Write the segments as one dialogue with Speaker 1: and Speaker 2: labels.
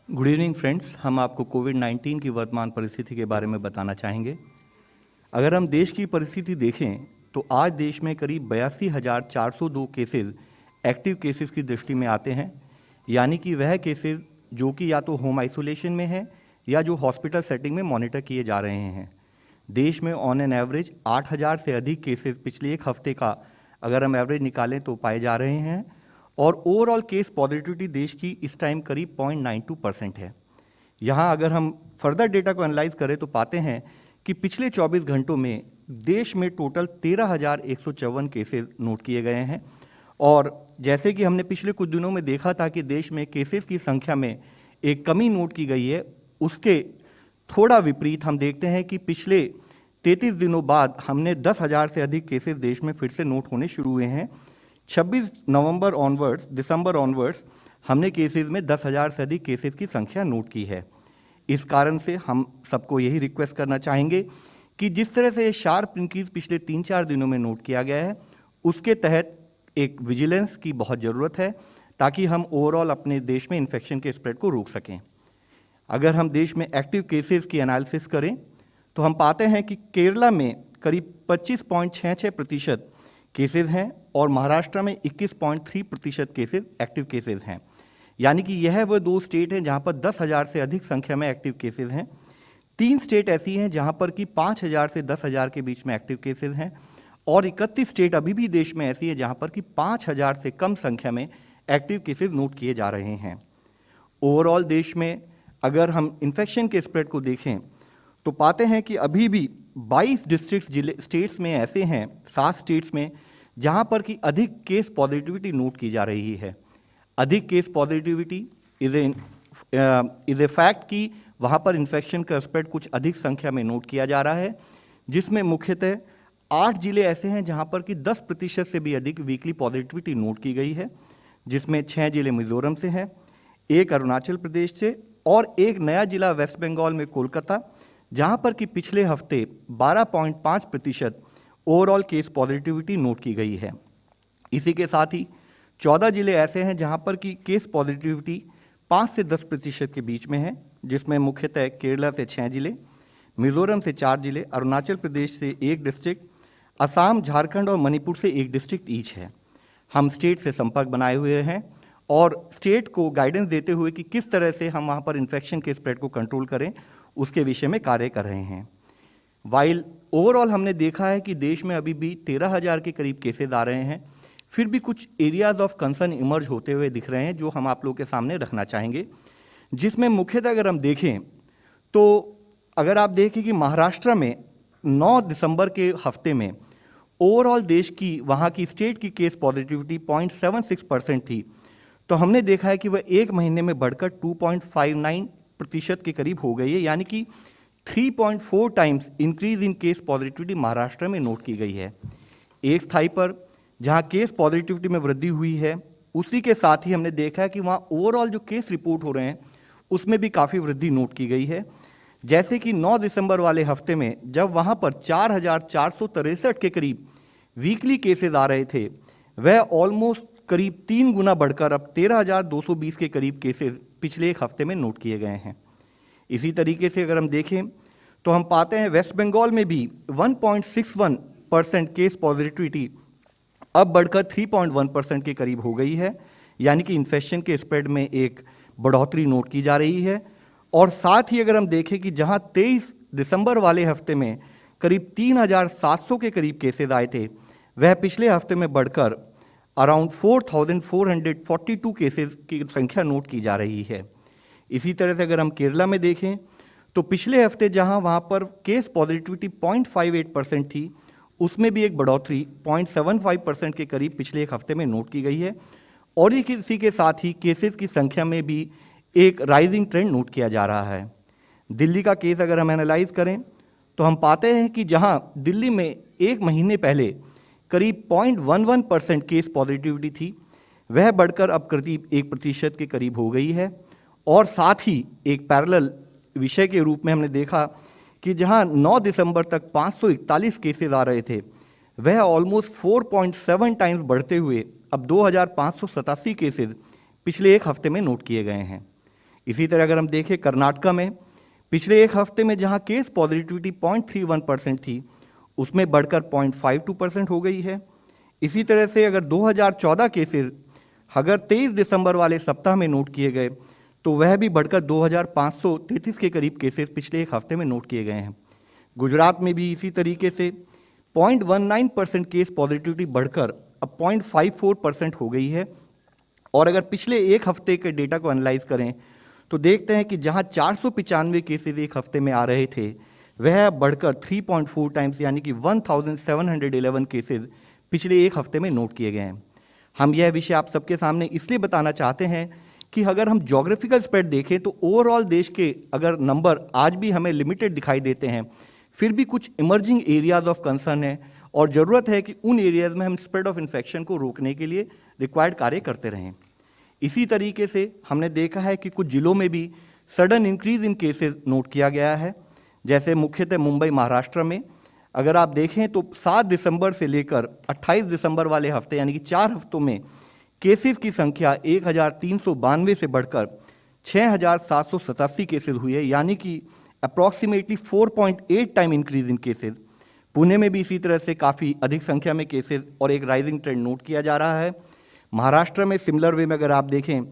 Speaker 1: Good evening friends. हम आपको कोविड-19 की वर्तमान परिस्थिति के बारे में बताना चाहेंगे। अगर हम देश की परिस्थिति देखें तो आज देश में करीब 82,402 केसेस एक्टिव केसेस की दृष्टि में आते हैं, यानी कि वह केसेस जो कि या तो होम आइसोलेशन में है या जो हॉस्पिटल सेटिंग में मॉनिटर किए जा रहे हैं। देश में ऑन एन एवरेज 8,000 से अधिक केसेस पिछले एक हफ्ते का अगर हम एवरेज निकालें तो पाए जा रहे हैं और ओवरऑल केस पॉजिटिविटी देश की इस टाइम करीब 0.92% है। यहाँ अगर हम फर्दर डेटा को एनालाइज करें तो पाते हैं कि पिछले 24 घंटों में देश में टोटल 13,154 केसेस नोट किए गए हैं और जैसे कि हमने पिछले कुछ दिनों में देखा था कि देश में केसेस की संख्या में एक कमी नोट की गई है, उसके थोड़ा विपरीत हम देखते हैं कि पिछले 33 दिनों बाद हमने 10,000 से अधिक केसेस देश में फिर से नोट होने शुरू हुए हैं। 26 नवंबर ऑनवर्ड्स, दिसंबर ऑनवर्ड्स हमने केसेस में 10,000 से अधिक केसेस की संख्या नोट की है। इस कारण से हम सबको यही रिक्वेस्ट करना चाहेंगे कि जिस तरह से शार्प इंक्रीज पिछले 3-4 दिनों में नोट किया गया है, उसके तहत एक विजिलेंस की बहुत ज़रूरत है ताकि हम ओवरऑल अपने देश में इन्फेक्शन के स्प्रेड को रोक सकें। अगर हम देश में एक्टिव केसेस की एनालिसिस करें तो हम पाते हैं कि केरला में करीब 25.66% केसेस हैं और महाराष्ट्र में 21.3% केसेस एक्टिव केसेस हैं, यानी कि यह वो दो स्टेट हैं जहां पर 10,000 से अधिक संख्या में एक्टिव केसेस हैं। 3 स्टेट ऐसी हैं जहां पर कि 5,000 से 10,000 के बीच में एक्टिव केसेस हैं और 31 स्टेट अभी भी देश में ऐसी है जहां पर कि 5,000 से कम संख्या में एक्टिव केसेस नोट किए जा रहे हैं। ओवरऑल देश में अगर हम इन्फेक्शन के स्प्रेड को देखें तो पाते हैं कि अभी भी 22 डिस्ट्रिक्ट जिले स्टेट्स में ऐसे हैं, 7 स्टेट्स में जहां पर कि अधिक केस पॉजिटिविटी नोट की जा रही है। अधिक case positivity is a fact कि वहां पर इन्फेक्शन का स्प्रेड कुछ अधिक संख्या में नोट किया जा रहा है, जिसमें मुख्यतः 8 जिले ऐसे हैं जहां पर कि 10% से भी अधिक वीकली पॉजिटिविटी नोट की गई है, जिसमें 6 जिले मिजोरम से हैं, 1 अरुणाचल प्रदेश से और एक नया जिला वेस्ट बंगाल में कोलकाता, जहां पर कि पिछले हफ्ते 12.5% ओवरऑल केस पॉजिटिविटी नोट की गई है। इसी के साथ ही 14 जिले ऐसे हैं जहां पर कि केस पॉजिटिविटी 5 से 10% के बीच में है, जिसमें मुख्यतः केरला से 6 जिले, मिजोरम से 4 जिले, अरुणाचल प्रदेश से 1 डिस्ट्रिक्ट, असम, झारखंड और मणिपुर से 1 डिस्ट्रिक्ट ईच है। हम स्टेट से संपर्क बनाए हुए हैं और स्टेट को गाइडेंस देते हुए कि किस तरह से हम वहाँ पर इन्फेक्शन के स्प्रेड को कंट्रोल करें, उसके विषय में कार्य कर रहे हैं। वाइल ओवरऑल हमने देखा है कि देश में अभी भी 13,000 के करीब केसेस आ रहे हैं, फिर भी कुछ एरियाज ऑफ कंसर्न इमर्ज होते हुए दिख रहे हैं जो हम आप लोगों के सामने रखना चाहेंगे, जिसमें मुख्यतः अगर हम देखें तो अगर आप देखें कि महाराष्ट्र में 9 दिसंबर के हफ्ते में ओवरऑल देश की वहाँ की स्टेट की केस पॉजिटिविटी 0.76% थी, तो हमने देखा है कि वह एक महीने में बढ़कर 2.59% के करीब हो गई है, यानी कि 3.4 times increase in case positivity Maharashtra में नोट की गई है। एक स्थाई पर जहां केस पॉजिटिविटी में वृद्धि हुई है, उसी के साथ ही हमने देखा है कि वहां ओवरऑल जो केस रिपोर्ट हो रहे हैं उसमें भी काफ़ी वृद्धि नोट की गई है। जैसे कि 9 दिसंबर वाले हफ्ते में जब वहां पर 4,463 के करीब वीकली केसेस आ रहे थे, वह ऑलमोस्ट करीब 3 गुना बढ़कर अब 13,220 के करीब केसेस पिछले एक हफ्ते में नोट किए गए हैं। इसी तरीके से अगर हम देखें तो हम पाते हैं वेस्ट बंगाल में भी 1.61% केस पॉजिटिविटी अब बढ़कर 3.1% के करीब हो गई है, यानी कि इन्फेक्शन के स्प्रेड में एक बढ़ोतरी नोट की जा रही है। और साथ ही अगर हम देखें कि जहां 23 दिसंबर वाले हफ्ते में करीब 3,700 के करीब केसेस आए थे, वह पिछले हफ्ते में बढ़कर अराउंड 4,442 केसेस की संख्या नोट की जा रही है। इसी तरह से अगर हम केरला में देखें तो पिछले हफ्ते जहां वहां पर केस पॉजिटिविटी 0.58% थी, उसमें भी एक बढ़ोतरी 0.75% के करीब पिछले एक हफ्ते में नोट की गई है और इसी के साथ ही केसेस की संख्या में भी एक राइजिंग ट्रेंड नोट किया जा रहा है। दिल्ली का केस अगर हम एनालाइज करें तो हम पाते हैं कि जहां दिल्ली में एक महीने पहले करीब 0.11% केस पॉजिटिविटी थी, वह बढ़कर अब करीब 1% के करीब हो गई है। और साथ ही एक पैरेलल विषय के रूप में हमने देखा कि जहां 9 दिसंबर तक 541 केसेस आ रहे थे, वह ऑलमोस्ट 4.7 टाइम्स बढ़ते हुए अब 2,587 केसेस पिछले एक हफ्ते में नोट किए गए हैं। इसी तरह अगर हम देखें कर्नाटका में पिछले एक हफ्ते में जहां केस पॉजिटिविटी 0.31% थी, उसमें बढ़कर 0.52% हो गई है। इसी तरह से अगर 2014 केसेस अगर 23 दिसंबर वाले सप्ताह में नोट किए गए तो वह भी बढ़कर 2533 के करीब केसेस पिछले एक हफ्ते में नोट किए गए हैं। गुजरात में भी इसी तरीके से 0.19% केस पॉजिटिविटी बढ़कर अब 0.54% हो गई है। और अगर पिछले एक हफ्ते के डेटा को एनालाइज करें तो देखते हैं कि जहां 495 केसेस एक हफ्ते में आ रहे थे, वह बढ़कर 3.4 टाइम्स यानी कि 1711 केसेस पिछले एक हफ्ते में नोट किए गए हैं। हम यह विषय आप सबके सामने इसलिए बताना चाहते हैं कि अगर हम ज्योग्राफिकल स्प्रेड देखें तो ओवरऑल देश के अगर नंबर आज भी हमें लिमिटेड दिखाई देते हैं, फिर भी कुछ इमर्जिंग एरियाज ऑफ कंसर्न है और ज़रूरत है कि उन एरियाज में हम स्प्रेड ऑफ इन्फेक्शन को रोकने के लिए रिक्वायर्ड कार्य करते रहें। इसी तरीके से हमने देखा है कि कुछ जिलों में भी sudden increase in cases note किया गया है, जैसे मुख्यतः मुंबई महाराष्ट्र में अगर आप देखें तो 7 दिसंबर से लेकर 28 दिसंबर वाले हफ्ते यानी कि 4 हफ्तों में केसेस की संख्या 1392 से बढ़कर 6787 केसेस हुई है, यानी कि approximately 4.8 time increase in cases. Pune में भी इसी तरह से काफ़ी अधिक संख्या में केसेस और एक राइजिंग ट्रेंड नोट किया जा रहा है। महाराष्ट्र में सिमिलर वे में अगर आप देखें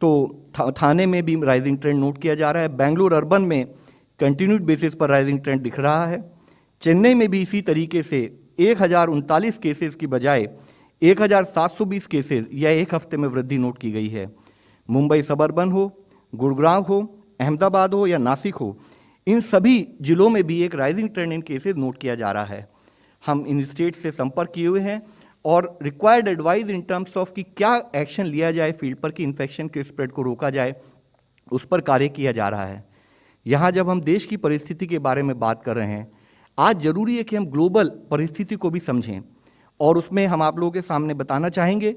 Speaker 1: तो थाने में भी राइजिंग ट्रेंड नोट किया जा रहा है। बेंगलुरु अर्बन में कंटिन्यूड बेसिस पर राइजिंग ट्रेंड दिख रहा है। चेन्नई में भी इसी तरीके से 1039 केसेस की बजाय 1720 केसेस या एक हफ्ते में वृद्धि नोट की गई है। मुंबई सबअर्बन हो, गुड़गांव हो, अहमदाबाद हो या नासिक हो, इन सभी जिलों में भी एक राइजिंग ट्रेंड इन केसेस नोट किया जा रहा है। हम इन स्टेट से संपर्क किए हुए हैं और required advice in terms of कि क्या एक्शन लिया जाए फील्ड पर कि इन्फेक्शन के स्प्रेड को रोका जाए, उस पर कार्य किया जा रहा है। यहाँ जब हम देश की परिस्थिति के बारे में बात कर रहे हैं, आज जरूरी है कि हम ग्लोबल परिस्थिति को भी समझें और उसमें हम आप लोगों के सामने बताना चाहेंगे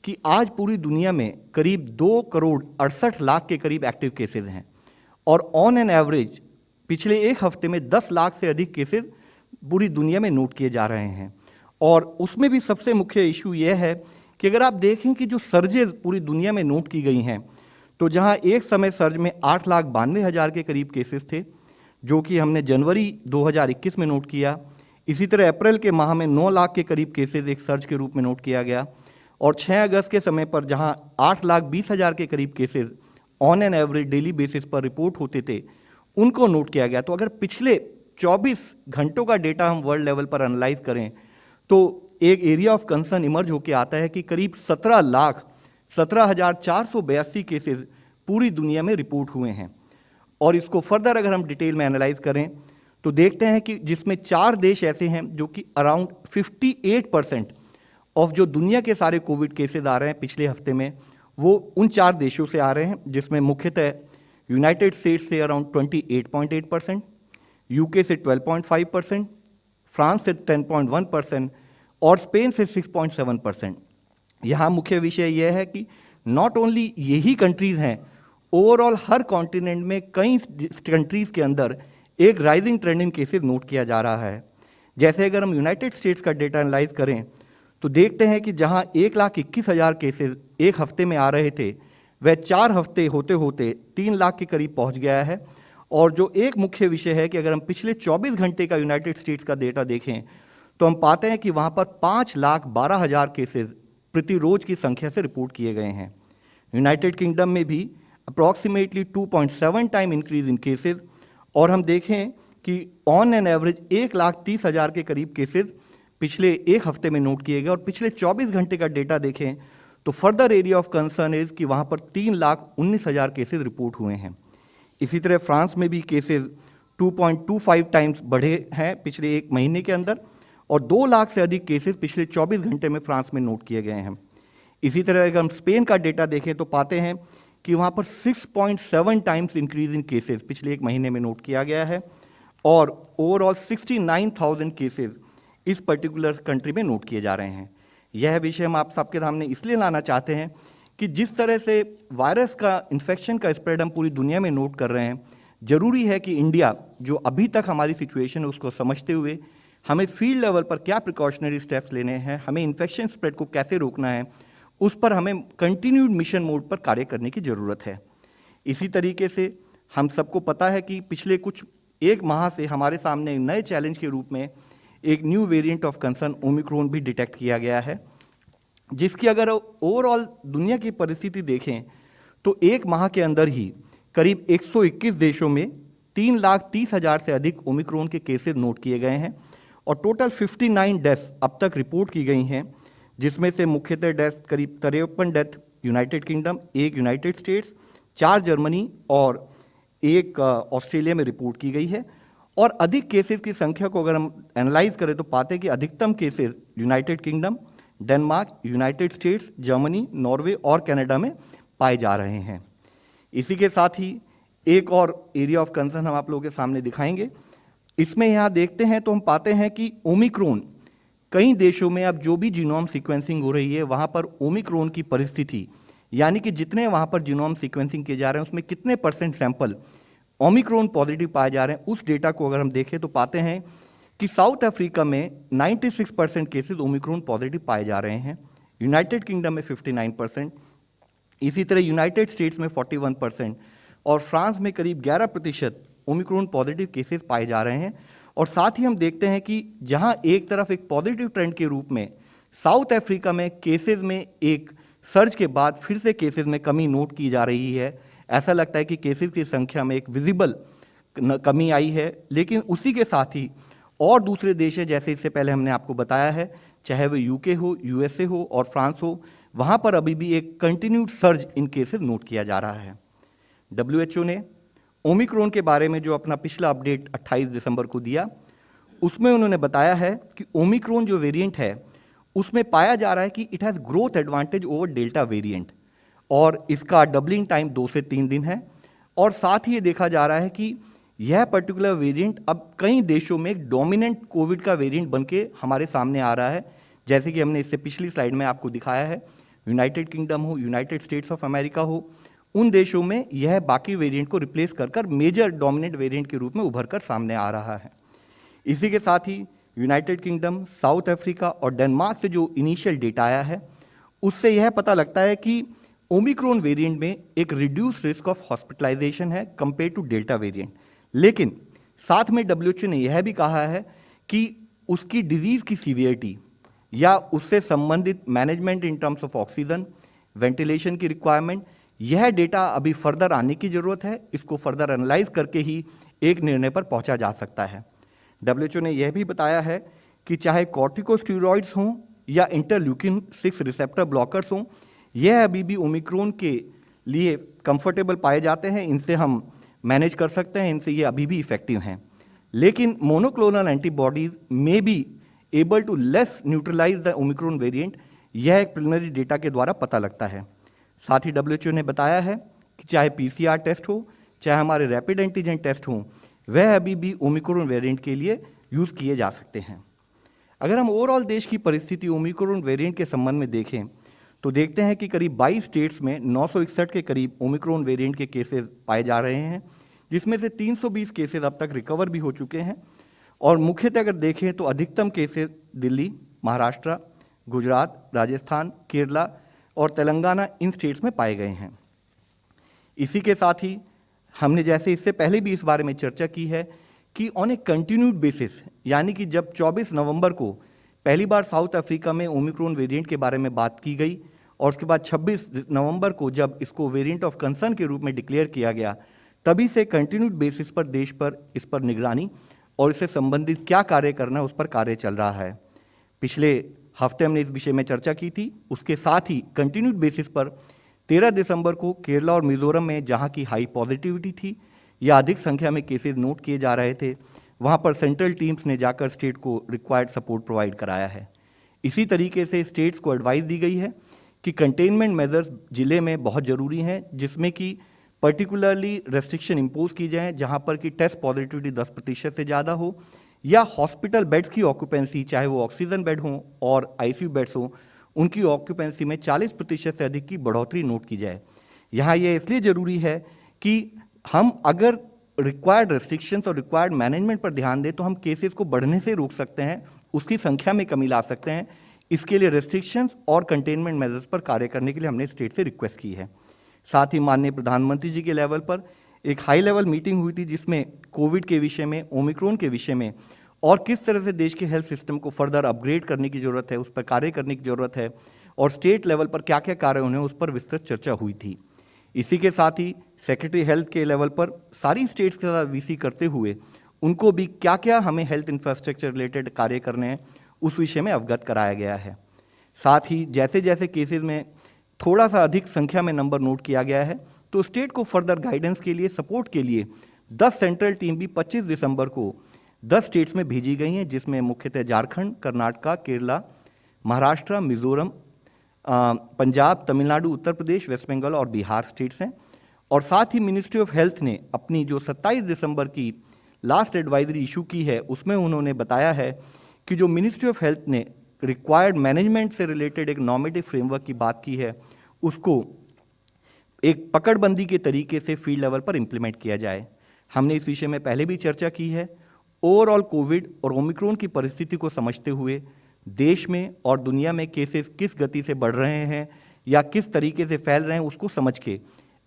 Speaker 1: कि आज पूरी दुनिया में करीब 2,68,00,000 के करीब एक्टिव केसेस हैं और ऑन एन एवरेज पिछले एक हफ्ते में 10 लाख से अधिक केसेस पूरी दुनिया में नोट किए जा रहे हैं। और उसमें भी सबसे मुख्य इशू यह है कि अगर आप देखें कि जो सर्जेज पूरी दुनिया में नोट की गई हैं, तो जहां एक समय सर्ज में 8,92,000 के करीब केसेस थे, जो कि हमने जनवरी 2021 में नोट किया। इसी तरह अप्रैल के माह में 9 लाख के करीब केसेस एक सर्ज के रूप में नोट किया गया और 6 अगस्त के समय पर जहां 8,20,000 के करीब cases on an average daily basis पर रिपोर्ट होते थे, उनको नोट किया गया। तो अगर पिछले 24 घंटों का डेटा हम वर्ल्ड लेवल पर एनालाइज करें तो एक एरिया ऑफ कंसर्न इमर्ज होकर आता है कि करीब 17,17,482 केसेस पूरी दुनिया में रिपोर्ट हुए हैं। और इसको फर्दर अगर हम डिटेल में एनालाइज करें तो देखते हैं कि जिसमें 4 देश ऐसे हैं जो कि अराउंड 58% ऑफ जो दुनिया के सारे कोविड केसेस आ रहे हैं पिछले हफ्ते में, वो उन 4 देशों से आ रहे हैं, जिसमें मुख्यतः यूनाइटेड स्टेट्स से अराउंड 28.8%, यूके से 12.5%, फ्रांस से 10.1% और स्पेन से 6.7%। यहाँ मुख्य विषय यह है कि नॉट ओनली यही कंट्रीज़ हैं, ओवरऑल हर कॉन्टिनेंट में कई कंट्रीज़ के अंदर एक राइजिंग ट्रेंड इन केसेस नोट किया जा रहा है। जैसे अगर हम यूनाइटेड स्टेट्स का डेटा एनालाइज करें तो देखते हैं कि जहां 1,21,000 केसेस एक हफ्ते में आ रहे थे, वह 4 हफ्ते होते होते 3 लाख के करीब पहुंच गया है। और जो एक मुख्य विषय है कि अगर हम पिछले 24 घंटे का यूनाइटेड स्टेट्स का डेटा देखें तो हम पाते हैं कि वहां पर 5,12,000 केसेस प्रति रोज की संख्या से रिपोर्ट किए गए हैं। यूनाइटेड किंगडम में भी approximately 2.7 time increase in cases और हम देखें कि ऑन एन एवरेज 1,30,000 के करीब केसेस पिछले एक हफ्ते में नोट किए गए। और पिछले 24 घंटे का डेटा देखें तो further area of concern is कि वहाँ पर 3,19,000 केसेस रिपोर्ट हुए हैं। इसी तरह फ्रांस में भी केसेस 2.25 टाइम्स बढ़े हैं पिछले एक महीने के अंदर और 2 लाख से अधिक केसेस पिछले 24 घंटे में फ्रांस में नोट किए गए हैं। इसी तरह अगर हम स्पेन का डेटा देखें तो पाते हैं कि वहाँ पर 6.7 टाइम्स इंक्रीज इन केसेस पिछले एक महीने में नोट किया गया है और ओवरऑल 69,000 केसेस इस पर्टिकुलर कंट्री में नोट किए जा रहे हैं। यह विषय हम आप सबके सामने इसलिए लाना चाहते हैं कि जिस तरह से वायरस का इन्फेक्शन का स्प्रेड हम पूरी दुनिया में नोट कर रहे हैं, जरूरी है कि इंडिया जो अभी तक हमारी सिचुएशन है उसको समझते हुए हमें फील्ड लेवल पर क्या प्रिकॉशनरी स्टेप्स लेने हैं, हमें इन्फेक्शन स्प्रेड को कैसे रोकना है, उस पर हमें कंटिन्यूड मिशन मोड पर कार्य करने की ज़रूरत है। इसी तरीके से हम सबको पता है कि पिछले कुछ एक माह से हमारे सामने नए चैलेंज के रूप में एक new variant of concern Omicron भी डिटेक्ट किया गया है, जिसकी अगर ओवरऑल दुनिया की परिस्थिति देखें तो एक माह के अंदर ही करीब 121 देशों में 3,30,000 से अधिक ओमिक्रॉन के केसेस नोट किए गए हैं और टोटल 59 डेथ्स अब तक रिपोर्ट की गई हैं, जिसमें से मुख्यतः डेथ करीब 53 death United kingdom, 1 United states, 4 Germany और 1 ऑस्ट्रेलिया में रिपोर्ट की गई है। और अधिक केसेस की संख्या को अगर हम एनालाइज करें तो पाते हैं कि अधिकतम cases United kingdom, Denmark, United states, Germany, Norway और कनाडा में पाए जा रहे हैं। इसी के साथ ही एक और एरिया ऑफ कंसर्न हम आप लोगों के सामने दिखाएंगे। इसमें यहाँ देखते हैं तो हम पाते हैं कि ओमिक्रॉन कई देशों में अब जो भी जीनोम सीक्वेंसिंग हो रही है वहाँ पर ओमिक्रॉन की परिस्थिति, यानी कि जितने वहाँ पर जीनोम सीक्वेंसिंग किए जा रहे हैं उसमें कितने % सैंपल ओमिक्रॉन पॉजिटिव पाए जा रहे हैं, उस डेटा को अगर हम देखें तो पाते हैं कि साउथ अफ्रीका में 96% केसेस ओमिक्रॉन पॉजिटिव पाए जा रहे हैं, यूनाइटेड किंगडम में 59%, इसी तरह यूनाइटेड स्टेट्स में 41% और फ्रांस में करीब 11% ओमिक्रॉन पॉजिटिव केसेस पाए जा रहे हैं। और साथ ही हम देखते हैं कि जहां एक तरफ एक पॉजिटिव ट्रेंड के रूप में साउथ अफ्रीका में केसेस में एक सर्ज के बाद फिर से केसेस में कमी नोट की जा रही है। ऐसा लगता है कि केसेस की संख्या में एक विजिबल कमी आई है, लेकिन उसी के साथ ही और दूसरे देश है, जैसे इससे पहले हमने आपको बताया है, चाहे वो यूके हो, यूएसए हो और फ्रांस हो, वहाँ पर अभी भी एक कंटिन्यूड सर्ज इन केसेस नोट किया जा रहा है। WHO ने ओमिक्रॉन के बारे में जो अपना पिछला अपडेट 28 दिसंबर को दिया, उसमें उन्होंने बताया है कि ओमिक्रॉन जो वेरिएंट है उसमें पाया जा रहा है कि it has growth advantage over delta variant और इसका डबलिंग टाइम 2 से 3 दिन है। और साथ ही ये देखा जा रहा है कि यह पर्टिकुलर वेरिएंट अब कई देशों में एक डोमिनेंट कोविड का वेरिएंट बनके हमारे सामने आ रहा है, जैसे कि हमने इससे पिछली स्लाइड में आपको दिखाया है। यूनाइटेड किंगडम हो, यूनाइटेड स्टेट्स ऑफ अमेरिका हो, उन देशों में यह बाकी वेरिएंट को रिप्लेस कर मेजर डोमिनेंट वेरिएंट के रूप में उभर कर सामने आ रहा है। इसी के साथ ही यूनाइटेड किंगडम, साउथ अफ्रीका और डेनमार्क से जो इनिशियल डेटा आया है उससे यह पता लगता है कि ओमिक्रॉन वेरिएंट में एक रिड्यूस रिस्क ऑफ हॉस्पिटलाइजेशन है कंपेयर टू डेल्टा वेरिएंट, लेकिन साथ में WHO ने यह भी कहा है कि उसकी डिजीज की सीवियरिटी या उससे संबंधित management in terms of oxygen, ventilation की रिक्वायरमेंट, यह डेटा अभी फर्दर आने की ज़रूरत है। इसको फर्दर एनालाइज करके ही एक निर्णय पर पहुंचा जा सकता है। WHO ने यह भी बताया है कि चाहे कॉर्टिकोस्टेरॉइड्स हों या इंटरल्यूकिन 6 रिसेप्टर ब्लॉकर्स हों, यह अभी भी ओमिक्रॉन के लिए कंफर्टेबल पाए जाते हैं, इनसे हम मैनेज कर सकते हैं, इनसे ये अभी भी इफेक्टिव हैं। लेकिन मोनोक्लोनल एंटीबॉडीज में be able to less neutralise the omicron variant, यह एक प्रिलिमिनरी डेटा के द्वारा पता लगता है। साथ ही WHO ने बताया है कि चाहे PCR टेस्ट हो, चाहे हमारे रैपिड एंटीजन टेस्ट हों, वह अभी भी ओमिक्रॉन वेरिएंट के लिए यूज़ किए जा सकते हैं। अगर हम ओवरऑल देश की परिस्थिति ओमिक्रॉन वेरिएंट के संबंध में देखें तो देखते हैं कि करीब 22 स्टेट्स में 961 के करीब ओमिक्रॉन वेरिएंट के केसेस पाए जा रहे हैं, जिसमें से 320 केसेस अब तक रिकवर भी हो चुके हैं। और मुख्यतः अगर देखें तो अधिकतम केसेस दिल्ली, महाराष्ट्र, गुजरात, राजस्थान, केरला और तेलंगाना इन स्टेट्स में पाए गए हैं। इसी के साथ ही हमने जैसे इससे पहले भी इस बारे में चर्चा की है कि ऑन ए कंटिन्यूड बेसिस, यानी कि जब 24 नवंबर को पहली बार साउथ अफ्रीका में ओमिक्रॉन वेरिएंट के बारे में बात की गई और उसके बाद 26 नवंबर को जब इसको वेरिएंट ऑफ कंसर्न के रूप में डिक्लेयर किया गया, तभी से कंटिन्यूड बेसिस पर देश पर इस पर निगरानी और इससे संबंधित क्या कार्य करना है उस पर कार्य चल रहा है। पिछले हफ्ते हमने इस विषय में चर्चा की थी। उसके साथ ही कंटिन्यूड बेसिस पर 13 दिसंबर को केरला और मिजोरम में जहां की हाई पॉजिटिविटी थी या अधिक संख्या में केसेस नोट किए जा रहे थे, वहां पर सेंट्रल टीम्स ने जाकर स्टेट को रिक्वायर्ड सपोर्ट प्रोवाइड कराया है। इसी तरीके से स्टेट्स को एडवाइस दी गई है कि कंटेनमेंट मेजर्स जिले में बहुत ज़रूरी हैं, जिसमें कि पर्टिकुलरली रेस्ट्रिक्शन इम्पोज की जाए जहां पर कि टेस्ट पॉजिटिविटी 10% से ज़्यादा हो या हॉस्पिटल बेड्स की ऑक्यूपेंसी, चाहे वो ऑक्सीजन बेड हों और ICU बेड्स हों, उनकी ऑक्यूपेंसी में 40% से अधिक की बढ़ोतरी नोट की जाए। यहाँ ये इसलिए ज़रूरी है कि हम अगर रिक्वायर्ड रेस्ट्रिक्शंस और रिक्वायर्ड मैनेजमेंट पर ध्यान दें तो हम केसेस को बढ़ने से रोक सकते हैं, उसकी संख्या में कमी ला सकते हैं। इसके लिए रेस्ट्रिक्शंस और कंटेनमेंट मेजर्स पर कार्य करने के लिए हमने स्टेट से रिक्वेस्ट की है। साथ ही माननीय प्रधानमंत्री जी के लेवल पर एक हाई लेवल मीटिंग हुई थी जिसमें कोविड के विषय में, ओमिक्रॉन के विषय में और किस तरह से देश के हेल्थ सिस्टम को फर्दर अपग्रेड करने की ज़रूरत है, उस पर कार्य करने की ज़रूरत है और स्टेट लेवल पर क्या क्या कार्य होने, उस पर विस्तृत चर्चा हुई थी। इसी के साथ ही सेक्रेटरी हेल्थ के लेवल पर सारी स्टेट्स के साथ वीसी करते हुए उनको भी क्या क्या हमें हेल्थ इंफ्रास्ट्रक्चर रिलेटेड कार्य करने हैं उस विषय में अवगत कराया गया है। साथ ही जैसे जैसे केसेस में थोड़ा सा अधिक संख्या में नंबर नोट किया गया है तो स्टेट को फर्दर गाइडेंस के लिए, सपोर्ट के लिए 10 सेंट्रल टीम भी 25 दिसंबर को 10 स्टेट्स में भेजी गई हैं, जिसमें मुख्यतः झारखंड, कर्नाटका, केरला, महाराष्ट्र, मिजोरम, पंजाब, तमिलनाडु, उत्तर प्रदेश, वेस्ट बंगाल और बिहार स्टेट्स हैं। और साथ ही मिनिस्ट्री ऑफ हेल्थ ने अपनी जो 27 दिसंबर की लास्ट एडवाइजरी इशू की है उसमें उन्होंने बताया है कि जो मिनिस्ट्री ऑफ हेल्थ ने रिक्वायर्ड मैनेजमेंट से रिलेटेड एक नॉर्मेटिव फ्रेमवर्क की बात की है उसको एक पकड़बंदी के तरीके से फील्ड लेवल पर इम्प्लीमेंट किया जाए। हमने इस विषय में पहले भी चर्चा की है। ओवरऑल कोविड और ओमिक्रॉन की परिस्थिति को समझते हुए देश में और दुनिया में केसेस किस गति से बढ़ रहे हैं या किस तरीके से फैल रहे हैं उसको समझ के,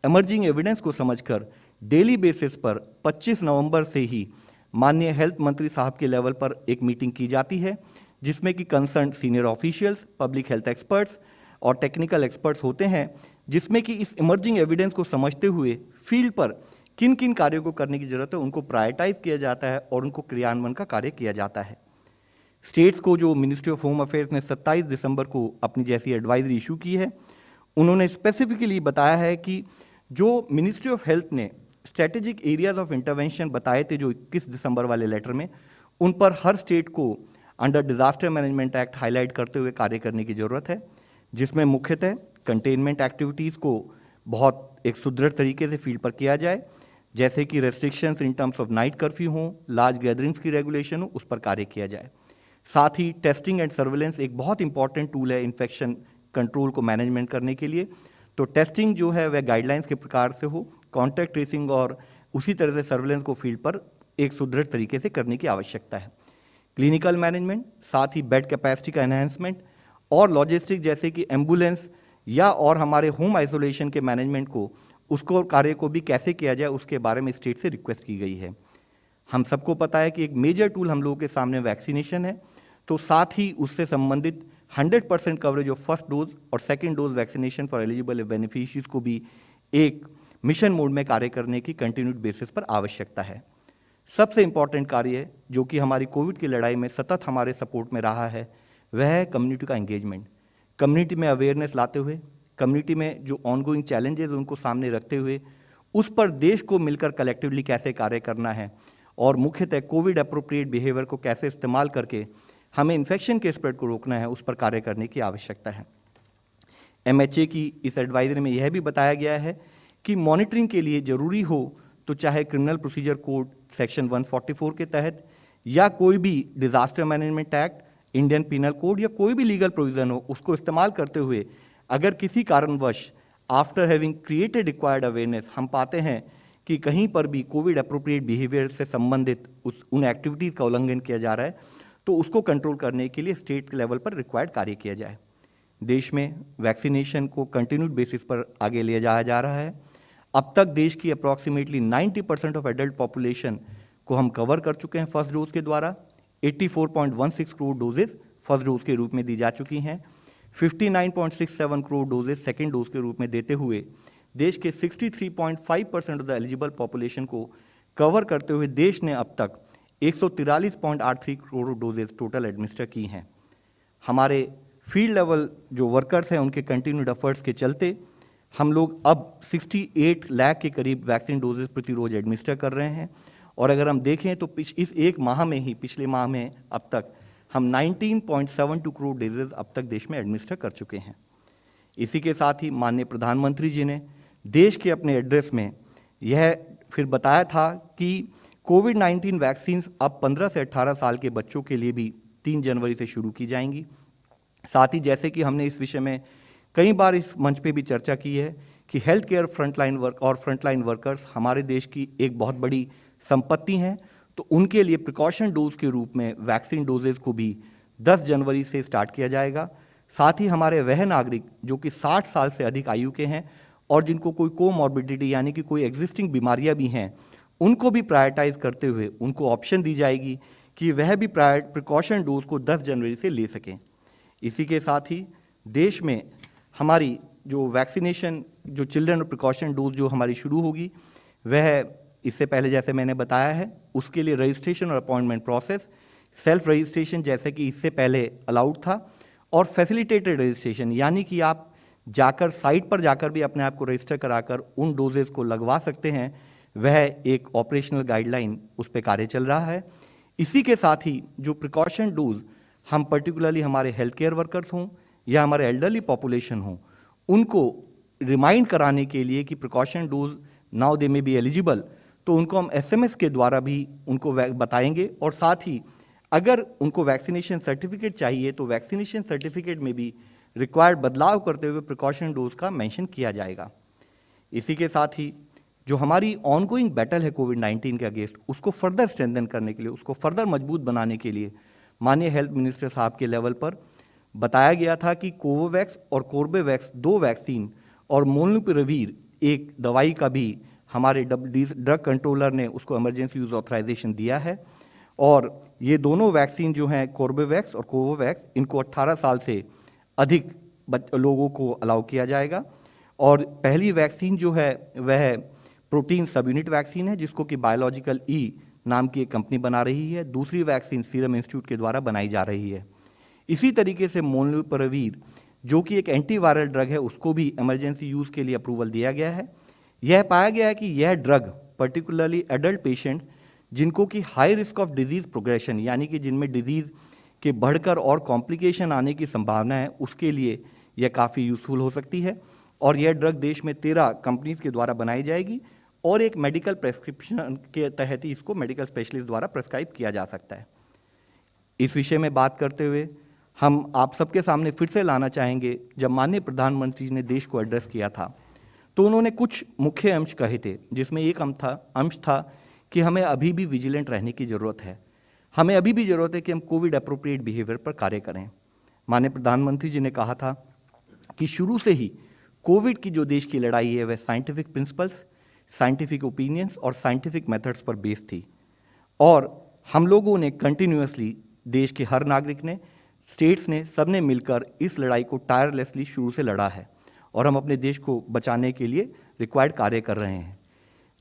Speaker 1: इमर्जिंग एविडेंस को समझकर डेली बेसिस पर 25 नवंबर से ही माननीय हेल्थ मंत्री साहब के लेवल पर एक मीटिंग की जाती है जिसमें कि concern senior officials, public health experts और टेक्निकल एक्सपर्ट्स होते हैं, जिसमें कि इस इमर्जिंग एविडेंस को समझते हुए फील्ड पर किन किन कार्यों को करने की जरूरत है उनको प्रायोरिटाइज किया जाता है और उनको क्रियान्वयन का कार्य किया जाता है। स्टेट्स को जो मिनिस्ट्री ऑफ होम अफेयर्स ने 27 दिसंबर को अपनी जैसी एडवाइजरी इशू की है, उन्होंने स्पेसिफिकली बताया है कि जो मिनिस्ट्री ऑफ हेल्थ ने स्ट्रेटेजिक एरियाज ऑफ इंटरवेंशन बताए थे जो 21 दिसंबर वाले लेटर में, उन पर हर स्टेट को under disaster management act highlight करते हुए कार्य करने की जरूरत है, जिसमें मुख्यतः कंटेनमेंट एक्टिविटीज़ को बहुत एक सुदृढ़ तरीके से फील्ड पर किया जाए, जैसे कि restrictions in terms of night curfew हो, लार्ज गैदरिंग्स की रेगुलेशन हो, उस पर कार्य किया जाए। साथ ही टेस्टिंग एंड सर्वेलेंस एक बहुत इंपॉर्टेंट टूल है इन्फेक्शन कंट्रोल को मैनेजमेंट करने के लिए, तो टेस्टिंग जो है वह गाइडलाइंस के प्रकार से हो, कॉन्टैक्ट ट्रेसिंग और उसी तरह से सर्वेलेंस को फील्ड पर एक सुदृढ़ तरीके से करने की आवश्यकता है। क्लिनिकल मैनेजमेंट, साथ ही बेड कैपेसिटी का एनहांसमेंट और लॉजिस्टिक जैसे कि एम्बुलेंस या और हमारे होम आइसोलेशन के मैनेजमेंट को, उसको कार्य को भी कैसे किया जाए उसके बारे में स्टेट से रिक्वेस्ट की गई है। हम सबको पता है कि एक मेजर टूल हम लोगों के सामने वैक्सीनेशन है, तो साथ ही उससे संबंधित 100% कवरेज ऑफ फर्स्ट डोज और second dose vaccination for eligible beneficiaries को भी एक मिशन मोड में कार्य करने की कंटिन्यूड बेसिस पर आवश्यकता है। सबसे इंपॉर्टेंट कार्य जो कि हमारी कोविड की लड़ाई में सतत हमारे सपोर्ट में रहा है वह है कम्युनिटी का एंगेजमेंट। कम्युनिटी में अवेयरनेस लाते हुए, कम्युनिटी में जो ऑनगोइंग चैलेंजेस उनको सामने रखते हुए उस पर देश को मिलकर कलेक्टिवली कैसे कार्य करना है और मुख्यतः कोविड अप्रोप्रिएट बिहेवियर को कैसे इस्तेमाल करके हमें इन्फेक्शन के स्प्रेड को रोकना है, उस पर कार्य करने की आवश्यकता है। MHA की इस एडवाइजरी में यह भी बताया गया है कि मॉनिटरिंग के लिए जरूरी हो तो चाहे क्रिमिनल प्रोसीजर कोड सेक्शन 144 के तहत या कोई भी disaster management act, Indian penal code या कोई भी लीगल प्रोविजन हो, उसको इस्तेमाल करते हुए अगर किसी कारणवश after having created required awareness हम पाते हैं कि कहीं पर भी कोविड अप्रोप्रिएट बिहेवियर से संबंधित उन एक्टिविटीज़ का उल्लंघन किया जा रहा है तो उसको कंट्रोल करने के लिए स्टेट लेवल पर रिक्वायर्ड कार्य किया जाए। देश में वैक्सीनेशन को कंटिन्यूड बेसिस पर आगे ले जाया जा रहा है। अब तक देश की अप्रॉक्सीमेटली 90% ऑफ एडल्ट पॉपुलेशन को हम कवर कर चुके हैं फर्स्ट डोज के द्वारा। 84.16 करोड़ डोजेस फर्स्ट डोज के रूप में दी जा चुकी हैं। 59.67 करोड़ डोजेस सेकेंड डोज के रूप में देते हुए देश के 63.5% ऑफ द एलिजिबल पॉपुलेशन को कवर करते हुए देश ने अब तक 143.83 करोड़ डोजेस टोटल एडमिनिस्टर की हैं। हमारे फील्ड लेवल जो वर्कर्स हैं उनके कंटिन्यूड एफर्ट्स के चलते हम लोग अब 68 लाख के करीब वैक्सीन डोजेस प्रति रोज एडमिनिस्टर कर रहे हैं और अगर हम देखें तो इस एक माह में ही, पिछले माह में अब तक हम 19.72 करोड़ डोजेस अब तक देश में एडमिनिस्टर कर चुके हैं। इसी के साथ ही माननीय प्रधानमंत्री जी ने देश के अपने एड्रेस में यह फिर बताया था कि कोविड-19 वैक्सीन अब 15 से 18 साल के बच्चों के लिए भी 3 जनवरी से शुरू की जाएंगी। साथ ही जैसे कि हमने इस विषय में कई बार इस मंच पे भी चर्चा की है कि हेल्थ केयर फ्रंटलाइन वर्कर्स हमारे देश की एक बहुत बड़ी संपत्ति हैं, तो उनके लिए प्रिकॉशन डोज के रूप में वैक्सीन डोजेज को भी 10 जनवरी से स्टार्ट किया जाएगा। साथ ही हमारे वह नागरिक जो कि 60 साल से अधिक आयु के हैं और जिनको कोई कोमॉर्बिडिटी यानी कि कोई एग्जिस्टिंग बीमारियां भी हैं, उनको भी प्रायोरिटाइज करते हुए उनको ऑप्शन दी जाएगी कि वह भी प्रिकॉशन डोज को 10 जनवरी से ले सकें। इसी के साथ ही देश में हमारी जो वैक्सीनेशन, जो चिल्ड्रन प्रिकॉशन डोज जो हमारी शुरू होगी, वह इससे पहले जैसे मैंने बताया है, उसके लिए रजिस्ट्रेशन और अपॉइंटमेंट प्रोसेस, सेल्फ रजिस्ट्रेशन जैसे कि इससे पहले अलाउड था, और फैसिलिटेटेड रजिस्ट्रेशन यानी कि आप जाकर साइट पर जाकर भी अपने आप को रजिस्टर कराकर उन डोजेस को लगवा सकते हैं, वह एक ऑपरेशनल गाइडलाइन उस पर कार्य चल रहा है। इसी के साथ ही जो प्रिकॉशन डोज हम पर्टिकुलरली हमारे हेल्थ केयर वर्कर्स हों या हमारे एल्डरली पॉपुलेशन हों, उनको रिमाइंड कराने के लिए कि प्रिकॉशन डोज नाउ दे में बी एलिजिबल, तो उनको हम SMS के द्वारा भी उनको बताएंगे। और साथ ही अगर उनको वैक्सीनेशन सर्टिफिकेट चाहिए तो वैक्सीनेशन सर्टिफिकेट में भी रिक्वायर्ड बदलाव करते हुए प्रिकॉशन डोज का मेंशन किया जाएगा। इसी के साथ ही जो हमारी ऑनगोइंग बैटल है कोविड-19 के अगेंस्ट, उसको फर्दर स्ट्रेंथन करने के लिए, उसको फर्दर मजबूत बनाने के लिए माननीय हेल्थ मिनिस्टर साहब के लेवल पर बताया गया था कि कोवोवैक्स और कोर्बेवैक्स 2 वैक्सीन और मोलनुपिरेविर एक दवाई का भी हमारे ड्रग कंट्रोलर ने उसको इमरजेंसी यूज ऑथराइजेशन दिया है। और ये दोनों वैक्सीन जो हैं, कोर्बेवैक्स और कोवोवैक्स, इनको 18 साल से अधिक लोगों को अलाउ किया जाएगा। और पहली वैक्सीन जो है वह प्रोटीन सब यूनिट वैक्सीन है, जिसको कि बायोलॉजिकल ई नाम की एक कंपनी बना रही है। दूसरी वैक्सीन सीरम इंस्टीट्यूट के द्वारा बनाई जा रही है। इसी तरीके से मोलनुपिरेविर जो कि एक एंटीवायरल ड्रग है, उसको भी इमरजेंसी यूज़ के लिए अप्रूवल दिया गया है। यह पाया गया है कि यह ड्रग पर्टिकुलरली एडल्ट पेशेंट जिनको कि high risk of disease progression यानी कि जिनमें डिजीज़ के बढ़कर और कॉम्प्लिकेशन आने की संभावना है, उसके लिए यह काफ़ी यूज़फुल हो सकती है। और यह ड्रग देश में 13 कंपनीज के द्वारा बनाई जाएगी और एक मेडिकल प्रेस्क्रिप्शन के तहत ही इसको मेडिकल स्पेशलिस्ट द्वारा प्रेस्क्राइब किया जा सकता है। इस विषय में बात करते हुए हम आप सबके सामने फिर से लाना चाहेंगे, जब माननीय प्रधानमंत्री जी ने देश को एड्रेस किया था तो उन्होंने कुछ मुख्य अंश कहे थे, जिसमें एक अंश था कि हमें अभी भी विजिलेंट रहने की ज़रूरत है। हमें अभी भी ज़रूरत है कि हम कोविड अप्रोप्रिएट बिहेवियर पर कार्य करें। माननीय प्रधानमंत्री जी ने कहा था कि शुरू से ही कोविड की जो देश की लड़ाई है वह साइंटिफिक प्रिंसिपल्स, साइंटिफिक ओपिनियंस और साइंटिफिक मेथड्स पर बेस्ड थी। और हम लोगों ने कंटिन्यूअसली, देश के हर नागरिक ने, स्टेट्स ने, सब ने मिलकर इस लड़ाई को टायरलेसली शुरू से लड़ा है और हम अपने देश को बचाने के लिए रिक्वायर्ड कार्य कर रहे हैं।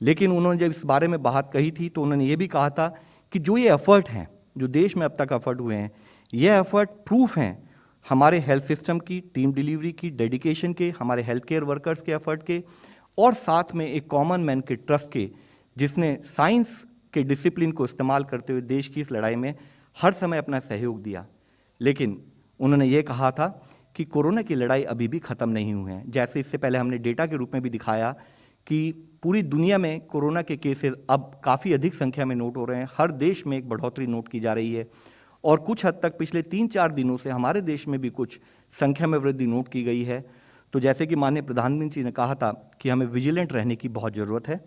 Speaker 1: लेकिन उन्होंने जब इस बारे में बात कही थी तो उन्होंने ये भी कहा था कि जो ये एफर्ट हैं, जो देश में अब तक एफर्ट हुए हैं, ये एफर्ट प्रूफ हैं हमारे हेल्थ सिस्टम की, टीम डिलीवरी की, डेडिकेशन के, हमारे हेल्थ केयर वर्कर्स के एफर्ट के, और साथ में एक कॉमन मैन के ट्रस्ट के, जिसने साइंस के डिसिप्लिन को इस्तेमाल करते हुए देश की इस लड़ाई में हर समय अपना सहयोग दिया। लेकिन उन्होंने ये कहा था कि कोरोना की लड़ाई अभी भी ख़त्म नहीं हुई है। जैसे इससे पहले हमने डेटा के रूप में भी दिखाया कि पूरी दुनिया में कोरोना के केसेस अब काफ़ी अधिक संख्या में नोट हो रहे हैं, हर देश में एक बढ़ोतरी नोट की जा रही है और कुछ हद तक पिछले 3-4 दिनों से हमारे देश में भी कुछ संख्या में वृद्धि नोट की गई है। तो जैसे कि माननीय प्रधानमंत्री जी ने कहा था कि हमें विजिलेंट रहने की बहुत ज़रूरत है।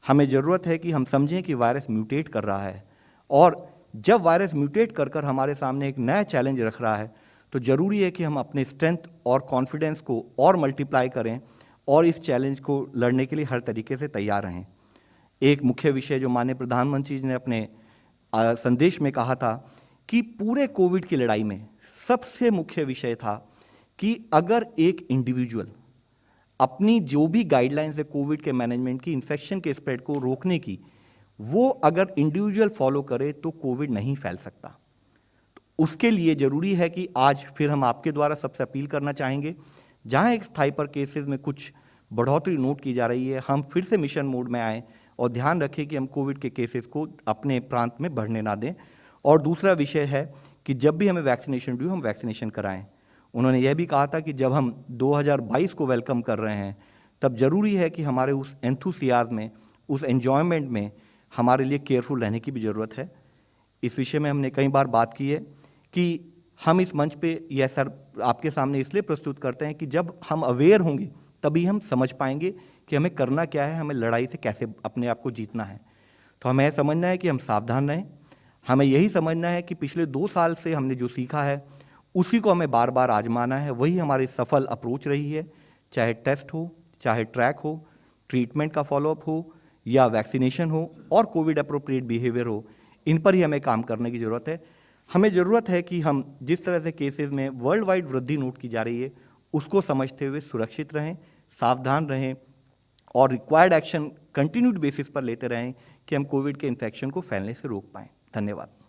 Speaker 1: हमें ज़रूरत है कि हम समझें कि वायरस म्यूटेट कर रहा है, और जब वायरस म्यूटेट कर कर हमारे सामने एक नया चैलेंज रख रहा है तो ज़रूरी है कि हम अपने स्ट्रेंथ और कॉन्फिडेंस को और मल्टीप्लाई करें और इस चैलेंज को लड़ने के लिए हर तरीके से तैयार रहें। एक मुख्य विषय जो माननीय प्रधानमंत्री जी ने अपने संदेश में कहा था कि पूरे कोविड की लड़ाई में सबसे मुख्य विषय था कि अगर एक इंडिविजुअल अपनी जो भी गाइडलाइंस है कोविड के मैनेजमेंट की, इन्फेक्शन के स्प्रेड को रोकने की, वो अगर इंडिविजुअल फॉलो करे तो कोविड नहीं फैल सकता। तो उसके लिए ज़रूरी है कि आज फिर हम आपके द्वारा सबसे अपील करना चाहेंगे, जहां एक स्थाई पर केसेस में कुछ बढ़ोतरी नोट की जा रही है, हम फिर से मिशन मोड में आएँ और ध्यान रखें कि हम कोविड के केसेस को अपने प्रांत में बढ़ने ना दें। और दूसरा विषय है कि जब भी हमें वैक्सीनेशन ड्यू, हम वैक्सीनेशन कराएं। उन्होंने यह भी कहा था कि जब हम 2022 को वेलकम कर रहे हैं तब ज़रूरी है कि हमारे उस एंथुसियाज्म में, उस एन्जॉयमेंट में हमारे लिए केयरफुल रहने की भी ज़रूरत है। इस विषय में हमने कई बार बात की है कि हम इस मंच पे यह सर आपके सामने इसलिए प्रस्तुत करते हैं कि जब हम अवेयर होंगे तभी हम समझ पाएंगे कि हमें करना क्या है, हमें लड़ाई से कैसे अपने आप को जीतना है। तो हमें यह समझना है कि हम सावधान रहें। हमें यही समझना है कि पिछले 2 साल से हमने जो सीखा है उसी को हमें बार बार आजमाना है। वही हमारी सफल अप्रोच रही है, चाहे टेस्ट हो, चाहे ट्रैक हो, ट्रीटमेंट का फॉलोअप हो या वैक्सीनेशन हो और कोविड अप्रोप्रिएट बिहेवियर हो, इन पर ही हमें काम करने की ज़रूरत है। हमें ज़रूरत है कि हम जिस तरह से केसेस में वर्ल्ड वाइड वृद्धि नोट की जा रही है, उसको समझते हुए सुरक्षित रहें, सावधान रहें और रिक्वायर्ड एक्शन कंटिन्यूड बेसिस पर लेते रहें कि हम कोविड के इन्फेक्शन को फैलने से रोक पाएँ। धन्यवाद।